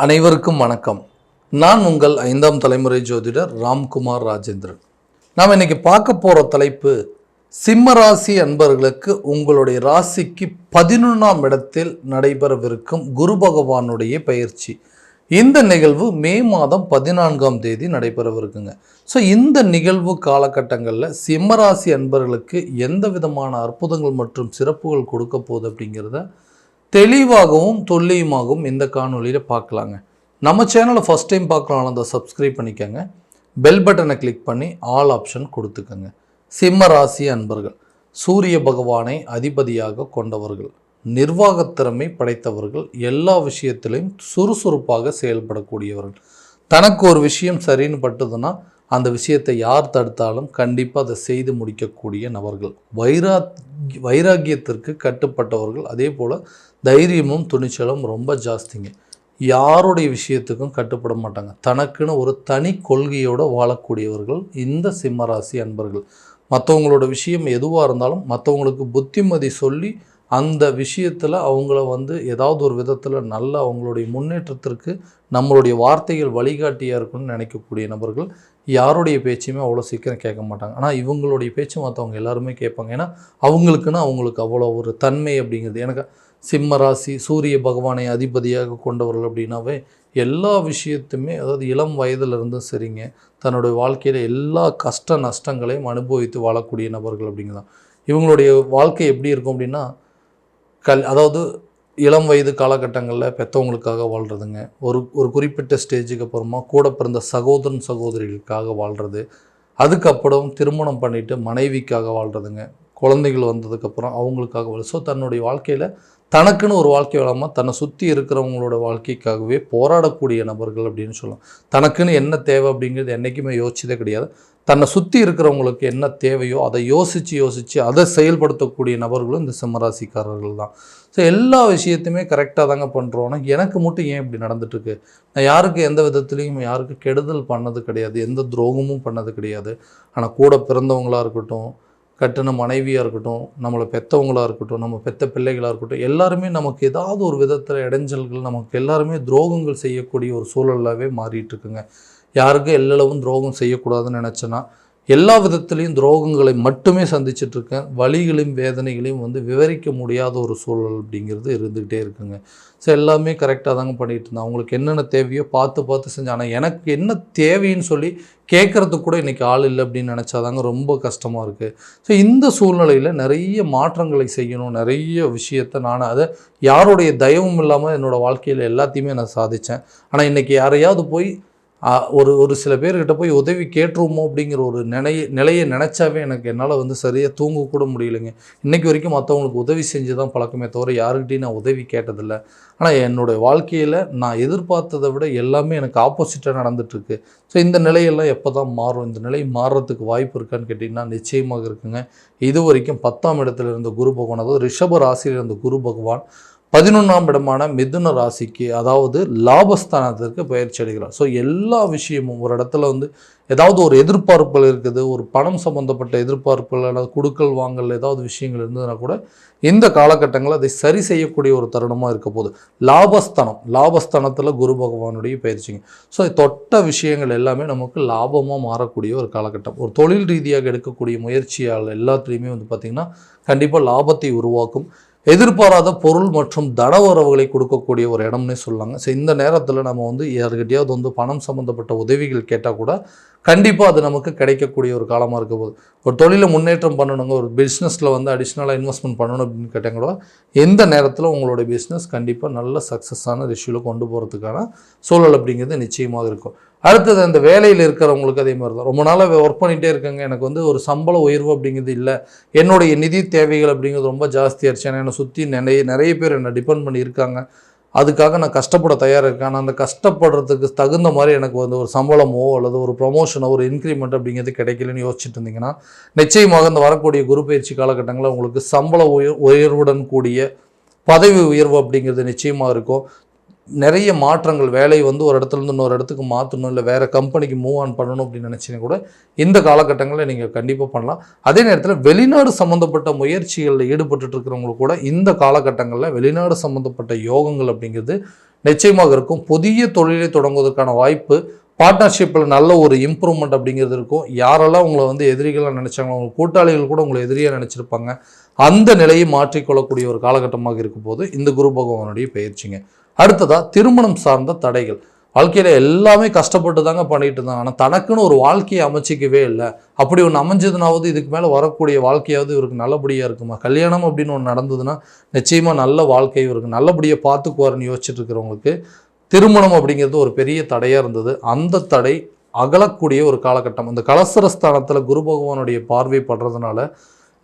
அனைவருக்கும் வணக்கம். நான் உங்கள் 5ஆம் தலைமுறை ஜோதிடர் ராம்குமார் ராஜேந்திரன். நாம் இன்னைக்கு பார்க்க போகிற தலைப்பு, சிம்ம ராசி அன்பர்களுக்கு உங்களுடைய ராசிக்கு 11ஆம் இடத்தில் நடைபெறவிருக்கும் குரு பகவானுடைய பயிற்சி. இந்த நிகழ்வு மே மாதம் 14ஆம் தேதி நடைபெறவிருக்குங்க. ஸோ இந்த நிகழ்வு காலகட்டங்களில் சிம்ம ராசி அன்பர்களுக்கு எந்த விதமான அற்புதங்கள் மற்றும் சிறப்புகள் கொடுக்க போகுது அப்படிங்கிறத தெளிவாகவும் துல்லியமாகவும் இந்த காணொலியில் பார்க்கலாங்க. நம்ம சேனலை ஃபஸ்ட் டைம் பார்க்கலாம், அதை சப்ஸ்கிரைப் பண்ணிக்கோங்க. பெல் பட்டனை கிளிக் பண்ணி ஆல் ஆப்ஷன் கொடுத்துக்கோங்க. சிம்ம ராசி அன்பர்கள் சூரிய பகவானை அதிபதியாக கொண்டவர்கள், நிர்வாகத்திறமை படைத்தவர்கள், எல்லா விஷயத்திலையும் சுறுசுறுப்பாக செயல்படக்கூடியவர்கள். தனக்கு ஒரு விஷயம் சரின்னு பட்டுதுன்னா அந்த விஷயத்தை யார் தடுத்தாலும் கண்டிப்பாக அதை செய்து முடிக்கக்கூடிய நபர்கள். வைராக்கியத்திற்கு கட்டுப்பட்டவர்கள். அதே போல் தைரியமும் துணிச்சலும் ரொம்ப ஜாஸ்திங்க. யாருடைய விஷயத்துக்கும் கட்டுப்பட மாட்டாங்க. தனக்குன்னு ஒரு தனி கொள்கையோடு வாழக்கூடியவர்கள் இந்த சிம்மராசி அன்பர்கள். மற்றவங்களோட விஷயம் எதுவாக இருந்தாலும் மற்றவங்களுக்கு புத்திமதி சொல்லி அந்த விஷயத்தில் அவங்கள ஏதாவது ஒரு விதத்தில் நல்ல அவங்களுடைய முன்னேற்றத்திற்கு நம்மளுடைய வார்த்தைகள் வழிகாட்டியாக இருக்குன்னு நினைக்கக்கூடிய நபர்கள். யாருடைய பேச்சையுமே அவ்வளோ சீக்கிரம் கேட்க மாட்டாங்க. ஆனால் இவங்களுடைய பேச்சு மற்றவங்க எல்லாருமே கேட்பாங்க. ஏன்னா அவங்களுக்கு அவ்வளோ ஒரு தன்மை அப்படிங்கிறது. எனக்கு சிம்ம ராசி சூரிய பகவானை அதிபதியாக கொண்டவர்கள் அப்படின்னாவே எல்லா விஷயத்துமே, அதாவது இளம் வயதிலிருந்தும் சரிங்க, தன்னுடைய வாழ்க்கையில் எல்லா கஷ்ட நஷ்டங்களையும் அனுபவித்து வாழக்கூடிய நபர்கள் அப்படிங்கிறதான். இவங்களுடைய வாழ்க்கை எப்படி இருக்கும் அப்படின்னா, அதாவது இளம் வயது காலகட்டங்களில் பெற்றவங்களுக்காக வாழ்கிறதுங்க. ஒரு குறிப்பிட்ட ஸ்டேஜுக்கு அப்புறமா கூட பிறந்த சகோதரன் சகோதரிகளுக்காக வாழ்கிறது. அதுக்கப்புறம் திருமணம் பண்ணிவிட்டு மனைவிக்காக வாழ்கிறதுங்க. குழந்தைகள் வந்ததுக்கப்புறம் அவங்களுக்காக வாழ். ஸோ தன்னுடைய வாழ்க்கையில் தனக்குன்னு ஒரு வாழ்க்கை வாழாமல் தன்னை சுற்றி இருக்கிறவங்களோட வாழ்க்கைக்காகவே போராடக்கூடிய நபர்கள் அப்படின்னு சொல்லலாம். தனக்குன்னு என்ன தேவை அப்படிங்கிறது என்றைக்குமே யோசிச்சதே கிடையாது. தன்னை சுற்றி இருக்கிறவங்களுக்கு என்ன தேவையோ அதை யோசித்து அதை செயல்படுத்தக்கூடிய நபர்களும் இந்த சிம்மராசிக்காரர்கள் தான். ஸோ எல்லா விஷயத்தையுமே கரெக்டாக தாங்க பண்ணுறோன்னா எனக்கு மட்டும் ஏன் இப்படி நடந்துட்டுருக்கு? நான் யாருக்கு எந்த விதத்துலேயும் யாருக்கு கெடுதல் பண்ணது கிடையாது, எந்த துரோகமும் பண்ணது கிடையாது. ஆனால் கூட பிறந்தவங்களாக இருக்கட்டும், கட்டின மனைவியாக இருக்கட்டும், நம்மளை பெற்றவங்களாக இருக்கட்டும், நம்ம பெற்ற பிள்ளைகளாக இருக்கட்டும், எல்லாருமே நமக்கு ஏதாவது ஒரு விதத்தில் இடைஞ்சல்கள், நமக்கு எல்லாருமே துரோகங்கள் செய்யக்கூடிய ஒரு சூழலாகவே மாறிட்டுருக்குங்க. யாருக்கும் எல்லளவும் துரோகம் செய்யக்கூடாதுன்னு நினச்சேன்னா எல்லா விதத்துலேயும் துரோகங்களை மட்டுமே சந்திச்சிட்ருக்கேன். வலிகளையும் வேதனைகளையும் விவரிக்க முடியாத ஒரு சூழல் அப்படிங்கிறது இருந்துக்கிட்டே இருக்குங்க. ஸோ எல்லாமே கரெக்டாக தாங்க பண்ணிகிட்டு இருந்தேன். அவங்களுக்கு என்னென்ன தேவையோ பார்த்து செஞ்சேன். ஆனால் எனக்கு என்ன தேவைன்னு சொல்லி கேட்குறதுக்கு கூட இன்றைக்கி ஆள் இல்லை அப்படின்னு நினச்சாதாங்க ரொம்ப கஷ்டமாக இருக்குது. ஸோ இந்த சூழ்நிலையில் நிறைய மாற்றங்களை செய்யணும், நிறைய விஷயத்தை நான் அதை யாருடைய தயவும் இல்லாமல் என்னோடய வாழ்க்கையில் எல்லாத்தையுமே நான் சாதித்தேன். ஆனால் இன்றைக்கி யாரையாவது போய் ஒரு சில பேர்கிட்ட போய் உதவி கேட்டுருவோமோ அப்படிங்கிற ஒரு நிலையை நினச்சாவே என்னால் சரியாக தூங்கக்கூட முடியலைங்க. இன்றைக்கி வரைக்கும் மற்றவங்களுக்கு உதவி செஞ்சு தான் பழக்கமே தவிர யாருக்கிட்டையும் நான் உதவி கேட்டதில்லை. ஆனால் என்னுடைய வாழ்க்கையில் நான் எதிர்பார்த்ததை விட எல்லாமே எனக்கு ஆப்போசிட்டாக நடந்துகிட்ருக்கு. ஸோ இந்த நிலையெல்லாம் எப்போ தான் மாறும்? இந்த நிலை மாறுறதுக்கு வாய்ப்பு இருக்கான்னு கேட்டிங்கன்னா நிச்சயமாக இருக்குங்க. இது வரைக்கும் 10ஆம் இடத்துல இருந்த குரு பகவான், அதாவது ரிஷப ராசியில் இருந்த குரு பகவான் 11ஆம் இடமான மிதுன ராசிக்கு, அதாவது லாபஸ்தானத்திற்கு பயிற்சி அடைகிறார். ஸோ எல்லா விஷயமும் ஒரு இடத்துல ஏதாவது ஒரு எதிர்பார்ப்புகள் இருக்குது, ஒரு பணம் சம்மந்தப்பட்ட எதிர்பார்ப்புகள் அல்லது கொடுக்கல் வாங்கல் ஏதாவது விஷயங்கள் இருந்ததுன்னா கூட இந்த காலகட்டங்களில் அதை சரி செய்யக்கூடிய ஒரு தருணமாக இருக்க போகுது. லாபஸ்தானத்தில் குரு பகவானுடைய பயிற்சிங்க. ஸோ தொட்ட விஷயங்கள் எல்லாமே நமக்கு லாபமாக மாறக்கூடிய ஒரு காலகட்டம். ஒரு தொழில் ரீதியாக எடுக்கக்கூடிய முயற்சியால் எல்லாத்துலேயுமே பார்த்திங்கன்னா கண்டிப்பாக லாபத்தை உருவாக்கும். எதிர்பாராத பொருள் மற்றும் தன உறவுகளை கொடுக்கக்கூடிய ஒரு இடம்னே சொல்லாங்க. ஸோ இந்த நேரத்தில் நம்ம யாருக்கிட்டையாவது பணம் சம்மந்தப்பட்ட உதவிகள் கேட்டால் கூட கண்டிப்பாக அது நமக்கு கிடைக்கக்கூடிய ஒரு காலமாக இருக்க போகுது. ஒரு தொழிலை முன்னேற்றம் பண்ணணுங்க, ஒரு பிஸ்னஸில் அடிஷ்னலாக இன்வெஸ்ட்மெண்ட் பண்ணணும் அப்படின்னு கேட்டாங்க கூட எந்த நேரத்தில் உங்களோட பிஸ்னஸ் கண்டிப்பாக நல்ல சக்ஸஸான ரிஷ்யூவில் கொண்டு போகிறதுக்கான சூழல் அப்படிங்கிறது நிச்சயமாக இருக்கும். அடுத்தது அந்த வேலையில் இருக்கிறவங்களுக்கு அதே மாதிரி தான். ரொம்ப நாளாக ஒர்க் பண்ணிகிட்டே இருக்காங்க, எனக்கு ஒரு சம்பள உயர்வு அப்படிங்கிறது இல்லை, என்னுடைய நிதி தேவைகள் அப்படிங்கிறது ரொம்ப ஜாஸ்தியாகிடுச்சு, ஏன்னா என்னை சுற்றி நிறைய பேர் என்னை டிபெண்ட் பண்ணி இருக்காங்க, அதுக்காக நான் கஷ்டப்பட தயாராக இருக்கேன். ஆனால் அந்த கஷ்டப்படுறதுக்கு தகுந்த மாதிரி எனக்கு ஒரு சம்பளமோ அல்லது ஒரு ப்ரொமோஷனோ ஒரு இன்க்ரிமெண்ட் அப்படிங்கிறது கிடைக்கலன்னு யோசிச்சுட்டு இருந்தீங்கன்னா நிச்சயமாக இந்த வரக்கூடிய குரு பயிற்சி காலகட்டங்களில் உங்களுக்கு சம்பள உயர்வுடன் கூடிய பதவி உயர்வு அப்படிங்கிறது நிச்சயமாக இருக்கும். நிறைய மாற்றங்கள், வேலை ஒரு இடத்துலேருந்து இன்னொரு இடத்துக்கு மாற்றணும், இல்லை வேறு கம்பெனிக்கு மூவ் ஆன் பண்ணணும் அப்படின்னு நினச்சிங்கன்னா கூட இந்த காலகட்டங்களில் நீங்கள் கண்டிப்பாக பண்ணலாம். அதே நேரத்தில் வெளிநாடு சம்மந்தப்பட்ட முயற்சிகளில் ஈடுபட்டு இருக்கிறவங்களுக்கு கூட இந்த காலகட்டங்களில் வெளிநாடு சம்மந்தப்பட்ட யோகங்கள் அப்படிங்கிறது நிச்சயமாக இருக்கும். புதிய தொழிலை தொடங்குவதற்கான வாய்ப்பு, பார்ட்னர்ஷிப்பில் நல்ல ஒரு இம்ப்ரூவ்மெண்ட் அப்படிங்கிறது இருக்கும். யாரெல்லாம் உங்களை வந்து எதிரிகளாக நினச்சாங்களோ, உங்கள் கூட்டாளிகள் கூட உங்களை எதிரியாக நினச்சிருப்பாங்க, அந்த நிலையை மாற்றிக்கொள்ளக்கூடிய ஒரு காலகட்டமாக இருக்கும் போது இந்த குரு பகவானுடைய பயிற்சிங்க. அடுத்ததாக திருமணம் சார்ந்த தடைகள். வாழ்க்கையில் எல்லாமே கஷ்டப்பட்டு தாங்க பண்ணிட்டு இருந்தாங்க, ஆனால் தனக்குன்னு ஒரு வாழ்க்கையை அமைச்சிக்கவே இல்லை. அப்படி ஒன்று அமைஞ்சதுனாவது இதுக்கு மேலே வரக்கூடிய வாழ்க்கையாவது இவருக்கு நல்லபடியாக இருக்குமா? கல்யாணம் அப்படின்னு ஒன்று நடந்ததுன்னா நிச்சயமாக நல்ல வாழ்க்கை இவருக்கு நல்லபடியாக பார்த்துக்குவாருன்னு யோசிச்சுட்டு இருக்கிறவங்களுக்கு திருமணம் அப்படிங்கிறது ஒரு பெரிய தடையாக இருந்தது. அந்த தடை அகலக்கூடிய ஒரு காலகட்டம். இந்த கலசரஸ்தானத்தில் குரு பகவானுடைய பார்வை படுறதுனால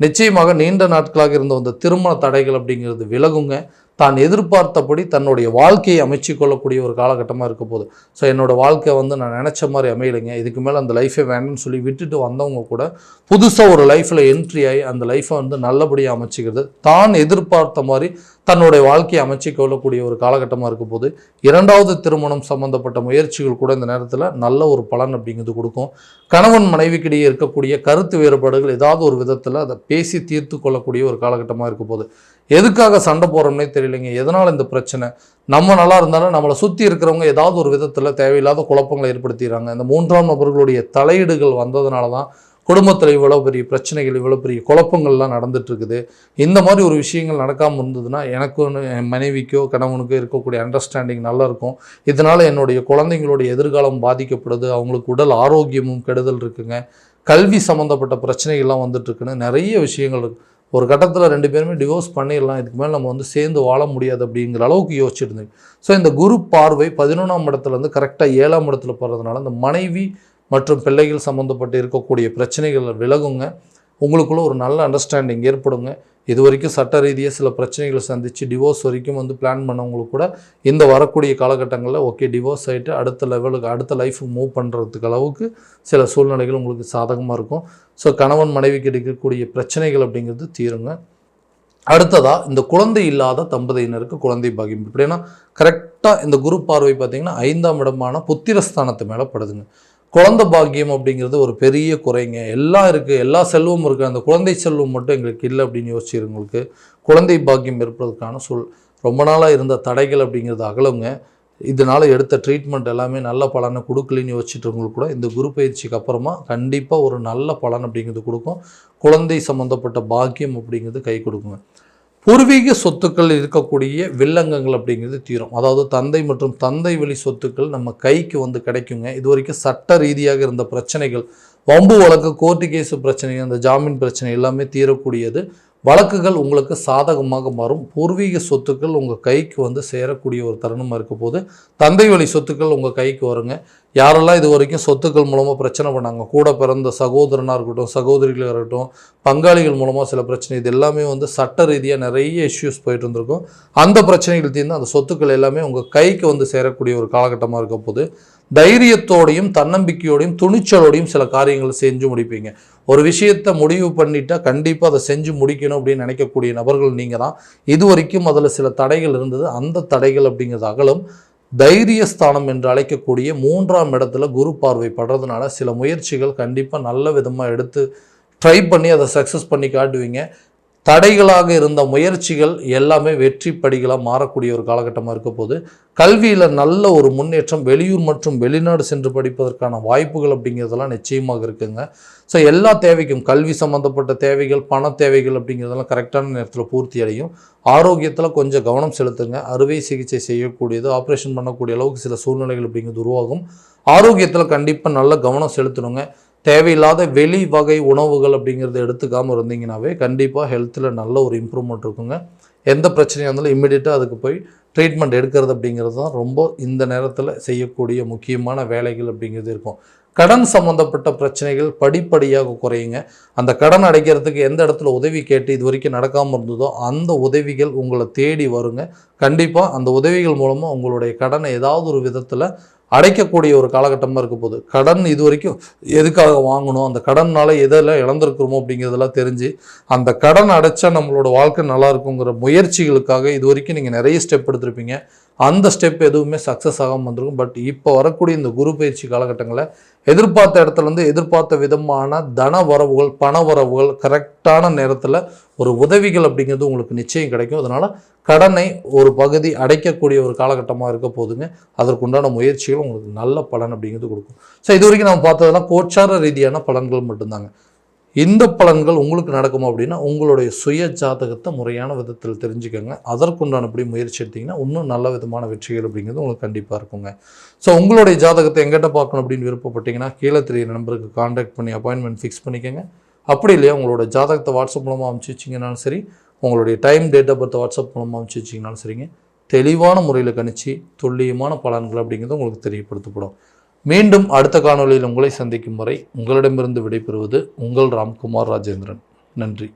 நிச்சயமாக நீண்ட நாட்களாக இருந்த அந்த திருமண தடைகள் அப்படிங்கிறது விலகுங்க. தான் எதிர்பார்த்தபடி தன்னுடைய வாழ்க்கையை அமைச்சு கொள்ளக்கூடிய ஒரு காலகட்டமாக இருக்க போகுது. ஸோ என்னோடய வாழ்க்கை வந்து நான் நினச்ச மாதிரி அமையலைங்க, இதுக்கு மேலே அந்த லைஃபை வேணும்னு சொல்லி விட்டுட்டு வந்தவங்க கூட புதுசாக ஒரு லைஃப்பில் என்ட்ரி ஆகி அந்த லைஃப்பை வந்து நல்லபடியாக அமைச்சிக்கிறது, தான் எதிர்பார்த்த மாதிரி தன்னுடைய வாழ்க்கையை அமைச்சு கொள்ளக்கூடிய ஒரு காலகட்டமாக இருக்க போது. இரண்டாவது திருமணம் சம்பந்தப்பட்ட முயற்சிகள் கூட இந்த நேரத்தில் நல்ல ஒரு பலன் அப்படிங்கிறது கொடுக்கும். கணவன் மனைவிக்கிடையே இருக்கக்கூடிய கருத்து வேறுபாடுகள் ஏதாவது ஒரு விதத்தில் அதை பேசி தீர்த்து கொள்ளக்கூடிய ஒரு காலகட்டமாக இருக்க போது. எதுக்காக சண்டை போடுறோம்னே தெரியலைங்க, எதனால் இந்த பிரச்சனை? நம்ம நல்லா இருந்தாலும் நம்மளை சுற்றி இருக்கிறவங்க ஏதாவது ஒரு விதத்தில் தேவையில்லாத குழப்பங்களை ஏற்படுத்திடுறாங்க. இந்த மூன்றாம் நபர்களுடைய தலையீடுகள் வந்ததுனால தான் குடும்பத்தில் இவ்வளோ பெரிய பிரச்சனைகள், இவ்வளோ பெரிய குழப்பங்கள்லாம் நடந்துட்டு இருக்குது. இந்த மாதிரி ஒரு விஷயங்கள் நடக்காமல் இருந்ததுன்னா எனக்கும் என் மனைவிக்கோ கணவனுக்கோ இருக்கக்கூடிய அண்டர்ஸ்டாண்டிங் நல்லா இருக்கும். இதனால் என்னுடைய குழந்தைங்களுடைய எதிர்காலம் பாதிக்கப்படுது, அவங்களுக்கு உடல் ஆரோக்கியமும் கெடுதல் இருக்குங்க, கல்வி சம்மந்தப்பட்ட பிரச்சனைகள்லாம் வந்துட்டுருக்குன்னு நிறைய விஷயங்கள் இருக்குது. ஒரு கட்டத்தில் 2 பேருமே டிவோர்ஸ் பண்ணிடலாம், இதுக்கு மேலே நம்ம வந்து சேர்ந்து வாழ முடியாது அப்படிங்கிற அளவுக்கு யோசிச்சுருந்தேன். ஸோ இந்த குரு பார்வை 11ஆம் இடத்துலேருந்து கரெக்டாக 7ஆம் இடத்துல போகிறதுனால இந்த மனைவி மற்றும் பிள்ளைகள் சம்மந்தப்பட்டு இருக்கக்கூடிய பிரச்சனைகள் விலகுங்க. உங்களுக்குள்ள ஒரு நல்ல அண்டர்ஸ்டாண்டிங் ஏற்படுங்க. இது வரைக்கும் சட்ட ரீதியாக சில பிரச்சனைகளை சந்தித்து டிவோர்ஸ் வரைக்கும் வந்து பிளான் பண்ணவங்களுக்கு கூட இந்த வரக்கூடிய காலகட்டங்களில் ஓகே டிவோர்ஸ் ஆகிட்டு அடுத்த லெவலுக்கு அடுத்த லைஃபுக்கு மூவ் பண்ணுறதுக்கு அளவுக்கு சில சூழ்நிலைகள் உங்களுக்கு சாதகமாக இருக்கும். ஸோ கணவன் மனைவிக்கு இருக்கக்கூடிய பிரச்சனைகள் அப்படிங்கிறது தீருங்க. அடுத்ததாக இந்த குழந்தை இல்லாத தம்பதியினருக்கு குழந்தை பாக்கியம். எப்படின்னா கரெக்டாக இந்த குரு பார்வை பார்த்திங்கன்னா 5ஆம் இடமான புத்திரஸ்தானத்து மேலே படுதுங்க. குழந்தை பாக்கியம் அப்படிங்கிறது ஒரு பெரிய குறைங்க. எல்லாம் இருக்குது, எல்லா செல்வமும் இருக்குது, அந்த குழந்தை செல்வம் மட்டும் எங்களுக்கு இல்லை அப்படின்னு யோசிச்சிருங்களுக்கு குழந்தை பாக்கியம் இருப்பதற்கான ரொம்ப நாளாக இருந்த தடைகள் அப்படிங்கிறது அகலுங்க. இதனால் எடுத்த ட்ரீட்மெண்ட் எல்லாமே நல்ல பலனை கொடுக்கலன்னு யோசிச்சுட்டுருவங்களுக்கு கூட இந்த குரு பயிற்சிக்கு அப்புறமா கண்டிப்பாக ஒரு நல்ல பலன் அப்படிங்கிறது கொடுக்கும். குழந்தை சம்மந்தப்பட்ட பாக்கியம் அப்படிங்கிறது கை கொடுக்குங்க. பூர்வீக சொத்துக்கள் இருக்கக்கூடிய வில்லங்கங்கள் அப்படிங்கிறது தீரும். அதாவது தந்தை மற்றும் தந்தை வழி சொத்துக்கள் நம்ம கைக்கு வந்து கிடைக்குங்க. இது வரைக்கும் சட்ட ரீதியாக இருந்த பிரச்சனைகள், வம்பு வழக்கு, கோர்ட்டு கேஸு பிரச்சனைகள், அந்த ஜாமீன் பிரச்சனை எல்லாமே தீரக்கூடியது. வழக்குகள் உங்களுக்கு சாதகமாக மாறும். பூர்வீக சொத்துக்கள் உங்கள் கைக்கு வந்து சேரக்கூடிய ஒரு தருணமாக இருக்க போது. தந்தை வழி சொத்துக்கள் உங்கள் கைக்கு வருங்க. யாரெல்லாம் இது வரைக்கும் சொத்துக்கள் மூலமாக பிரச்சனை பண்ணாங்க, கூட பிறந்த சகோதரனாக இருக்கட்டும், சகோதரிகளாக இருக்கட்டும், பங்காளிகள் மூலமாக சில பிரச்சனை, இது எல்லாமே வந்து சட்ட ரீதியாக நிறைய இஷ்யூஸ் போயிட்டு இருந்திருக்கும். அந்த பிரச்சனைகள் தீர்ந்து அந்த சொத்துக்கள் எல்லாமே உங்கள் கைக்கு வந்து சேரக்கூடிய ஒரு காலகட்டமாக இருக்க போது. தைரியத்தோடையும் தன்னம்பிக்கையோடையும் துணிச்சலோடையும் சில காரியங்களை செஞ்சு முடிப்பீங்க. ஒரு விஷயத்தை முடிவு பண்ணிட்டா கண்டிப்பாக அதை செஞ்சு முடிக்கணும் அப்படின்னு நினைக்கக்கூடிய நபர்கள் நீங்கள் தான். இது வரைக்கும் அதில் சில தடைகள் இருந்தது, அந்த தடைகள் அப்படிங்கிறது அகலும். தைரியஸ்தானம் என்று அழைக்கக்கூடிய 3ஆம் இடத்துல குரு பார்வை படுறதுனால சில முயற்சிகள் கண்டிப்பாக நல்ல விதமாக எடுத்து ட்ரை பண்ணி அதை சக்ஸஸ் பண்ணி காட்டுவீங்க. தடைகளாக இருந்த முயற்சிகள் எல்லாமே வெற்றி படிகளாக மாறக்கூடிய ஒரு காலகட்டமாக இருக்க போது. கல்வியில் நல்ல ஒரு முன்னேற்றம், வெளியூர் மற்றும் வெளிநாடு சென்று படிப்பதற்கான வாய்ப்புகள் அப்படிங்கிறதெல்லாம் நிச்சயமாக இருக்குங்க. ஸோ எல்லா தேவைக்கும், கல்வி சம்மந்தப்பட்ட தேவைகள், பண தேவைகள் அப்படிங்கிறதெல்லாம் கரெக்டான நேரத்தில் பூர்த்தி அடையும். ஆரோக்கியத்தில் கொஞ்சம் கவனம் செலுத்துங்க. அறுவை சிகிச்சை செய்யக்கூடியது, ஆப்ரேஷன் பண்ணக்கூடிய அளவுக்கு சில சூழ்நிலைகள் அப்படிங்கிறது உருவாகும். ஆரோக்கியத்தில் கண்டிப்பாக நல்ல கவனம் செலுத்தணுங்க. தேவையில்லாத வெளி வகை உணவுகள் அப்படிங்கிறத எடுத்துக்காமல் இருந்தீங்கன்னாவே கண்டிப்பாக ஹெல்த்தில் நல்ல ஒரு இம்ப்ரூவ்மெண்ட் இருக்குங்க. எந்த பிரச்சனையாக இருந்தாலும் இம்மிடியட்டாக அதுக்கு போய் ட்ரீட்மெண்ட் எடுக்கிறது அப்படிங்கிறது தான் ரொம்ப இந்த நேரத்தில் செய்யக்கூடிய முக்கியமான வேலைகள் அப்படிங்கிறது இருக்கும். கடன் சம்மந்தப்பட்ட பிரச்சனைகள் படிப்படியாக குறையுங்க. அந்த கடன் அடைக்கிறதுக்கு எந்த இடத்துல உதவி கேட்டு இது வரைக்கும் நடக்காமல் இருந்ததோ அந்த உதவிகள் உங்களை தேடி வருங்க. கண்டிப்பாக அந்த உதவிகள் மூலமாக உங்களுடைய கடனை ஏதாவது ஒரு விதத்தில் அடைக்கக்கூடிய ஒரு காலகட்டமாக இருக்க போகுது. கடன் இது வரைக்கும் எதுக்காக வாங்கணும், அந்த கடனால் எதெல்லாம் இழந்திருக்கிறோமோ அப்படிங்கிறதெல்லாம் தெரிஞ்சு அந்த கடன் அடைச்சா நம்மளோட வாழ்க்கை நல்லா இருக்குங்கிற முயற்சிகளுக்காக இது வரைக்கும் நீங்கள் நிறைய ஸ்டெப் எடுத்திருப்பீங்க. அந்த ஸ்டெப் எதுவுமே சக்ஸஸ் ஆகாமல் வந்திருக்கும். பட் இப்போ வரக்கூடிய இந்த குரு பயிற்சி காலகட்டங்களில் எதிர்பார்த்த இடத்துலேருந்து எதிர்பார்த்த விதமான தன வரவுகள், பண வரவுகள், கரெக்டான நேரத்தில் ஒரு உதவிகள் அப்படிங்கிறது உங்களுக்கு நிச்சயம் கிடைக்கும். அதனால் கடனை ஒரு பகுதி அடைக்கக்கூடிய ஒரு காலகட்டமாக இருக்க போதுங்க. அதற்குண்டான முயற்சிகள் உங்களுக்கு நல்ல பலன் அப்படிங்கிறது கொடுக்கும். ஸோ இது வரைக்கும் நம்ம பார்த்ததெல்லாம் கோச்சார ரீதியான பலன்கள் மட்டும்தாங்க. இந்த பலன்கள் உங்களுக்கு நடக்குமா அப்படின்னா உங்களுடைய சுய ஜாதகத்தை முறையான விதத்தில் தெரிஞ்சுக்கோங்க. அதற்குண்டானபடி முயற்சி எடுத்திங்கன்னா இன்னும் நல்ல விதமான வெற்றிகள் அப்படிங்கிறது உங்களுக்கு கண்டிப்பாக இருக்குங்க. ஸோ உங்களுடைய ஜாதகத்தை எங்கிட்ட பார்க்கணும் அப்படின்னு விருப்பப்பட்டீங்கன்னா கீழே தெரியிற நம்பருக்கு கான்டாக்ட் பண்ணி அப்பாயின்மெண்ட் ஃபிக்ஸ் பண்ணிக்கோங்க. அப்படி இல்லையா உங்களோட ஜாதகத்தை வாட்ஸ்அப் மூலமாக அனுப்பிச்சி வச்சிங்கனாலும் சரி, உங்களுடைய time date of birth WhatsApp மூலமாக அனுப்பிச்சி வச்சிங்கனாலும் சரிங்க, தெளிவான முறையில் கணிச்சு துல்லியமான பலன்கள் அப்படிங்கிறது உங்களுக்கு தெரியப்படுத்தப்படும். மீண்டும் அடுத்த காணொளியில் உங்களை சந்திக்கும் வரை உங்களிடமிருந்து விடைபெறுவது உங்கள் ராம்குமார் ராஜேந்திரன். நன்றி.